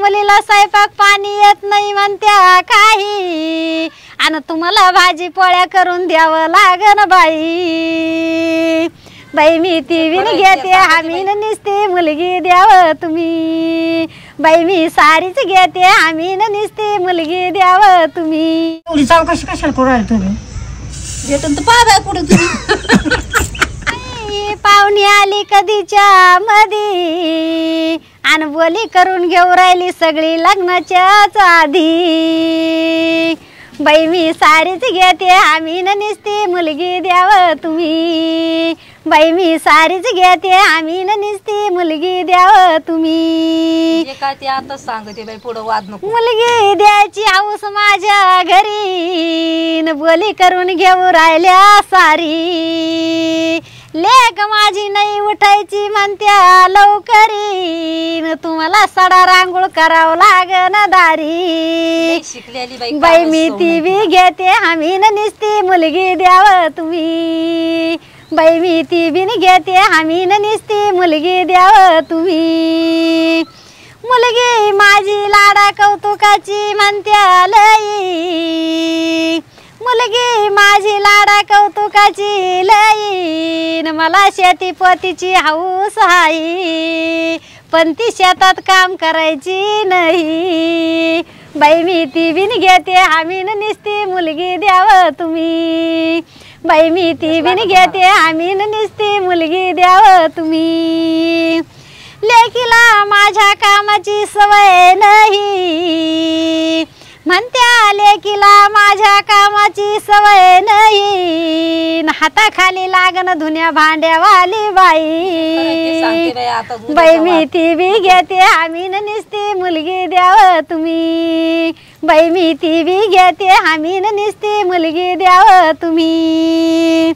मुलीला स्वयंपाक पाणी येत नाही म्हणत्या काही, आणि तुम्हाला भाजी पोळ्या करून द्यावं लागन बाई. बाई मी ती विण घेते आम्ही निसते मुलगी द्यावं तुम्ही. बाई मी सारीच घेते आम्ही निसते मुलगी द्यावं तुम्ही. चौकशी कशाला करू राहिले तुम्ही? भेटून तर पाहा कुठे तुम्ही. पाहुणी आली कधीच्या मधी, आणि बोली करून घेऊ राहिली सगळी लग्नाच्याच आधी. बाई मी सारीच घेते आम्ही निसते मुलगी द्यावं तुम्ही. बाई मी सारीच घेते आम्ही निसते मुलगी द्यावं तुम्ही. काय ते आता सांगते बाई, पुढं वाद नको. मुलगी द्यायची हौस माझ्या घरी, न बोली करून घेऊ राहिल्या सारी. लेक माझी नाही उठायची म्हणत्या लवकरी, तुम्हाला सडा रांगोळ करावं लागन दारी. शिकलेली बाई मी ती बी घेते आम्ही निसती मुलगी द्यावं तुम्ही. बाई मी ती बी घेते आम्ही निसती मुलगी द्यावं तुम्ही. मुलगी माझी लाडा कौतुकाची म्हणत्या लई, मुलगी माझी लाडा कौतुकाची लई. मला शेती पोतीची हौस हाई, पण ती शेतात काम करायची नाही. बाई मी ती बिन घेते आम्ही निसती मुलगी द्यावं तुम्ही. बाई मी ती बिन घेते आम्ही निसती मुलगी द्यावं तुम्ही. लेकीला माझ्या कामाची सवय नाही म्हणत्या, लेकीला माझ्या कामाची सवय नाही. हाताखाली लागन धुण्या भांड्यावाली बाई. बाई मी ती बी घेते आम्ही निसती मुलगी द्यावं तुम्ही. बाई मी ती बी घेते आम्ही निसती मुलगी द्यावं तुम्ही.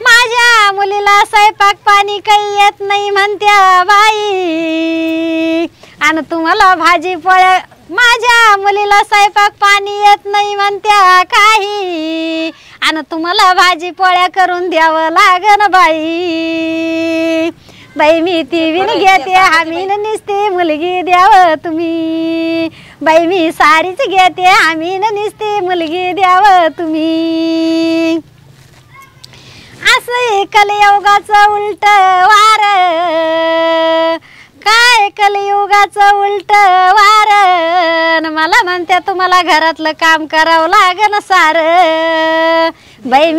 माझ्या मुलीला स्वयंपाक पाणी काही येत नाही म्हणत्या बाई, आणि तुम्हाला भाजी पोळ्या. माझ्या मुलीला स्वयंपाक पाणी येत नाही म्हणत्या काही, आणि तुम्हाला भाजी पोळ्या करून द्यावं लागन बाई. बाई मी ती विण घेते आम्ही निसते मुलगी द्यावं तुम्ही. बाई मी सारीच घेते आम्ही निसते मुलगी द्यावं तुम्ही. असं कलियुगाचं उलट वार, काय कलियुगाचं उलट वार. मला म्हणते तुम्हाला घरातलं काम करावं लागन सार. बाई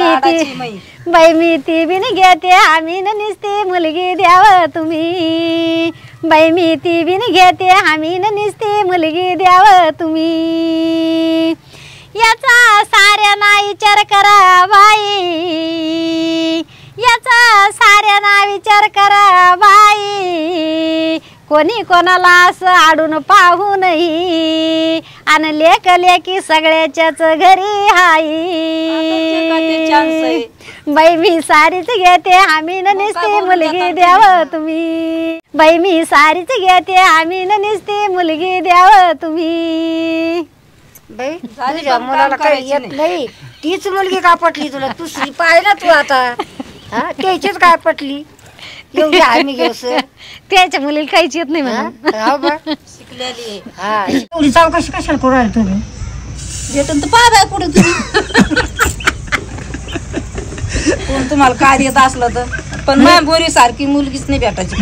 मी ती बिन घेते आम्ही निसते मुलगी द्यावं तुम्ही. बाई मी ती बिन घेते आम्ही निसते मुलगी द्यावं तुम्ही. याचा साऱ्यांना विचार करा बाई, याचा साऱ्यांना विचार करा बाई. कोणी कोणाला असं आडून पाहू नये, आणि लेक लेकी सगळ्याच्याच घरी हाई. बाई मी सारीच घेते आम्ही निसते मुलगी द्यावं तुम्ही. बाई मी सारीच घेते आम्ही निसते मुलगी द्यावं तुम्ही. बाई तुझ्या मुलाला काही येत नाही, तीच मुलगी का पटली तुला? दुसरी पाहिलं तू आता, हा त्याचीच काय पटली? एवढी आम्ही घेऊस त्याच्या मुलीला काहीच येत नाही म्हणा. शिकलेली हा एवढी चौकशी कशाला करू राहिले तुम्ही? भेटून तर पाहा कुठे तुम्ही. कोण तुम्हाला कार्य येत असलं तर, पण माझ्या बोरी सारखी मुलगीच नाही भेटायची.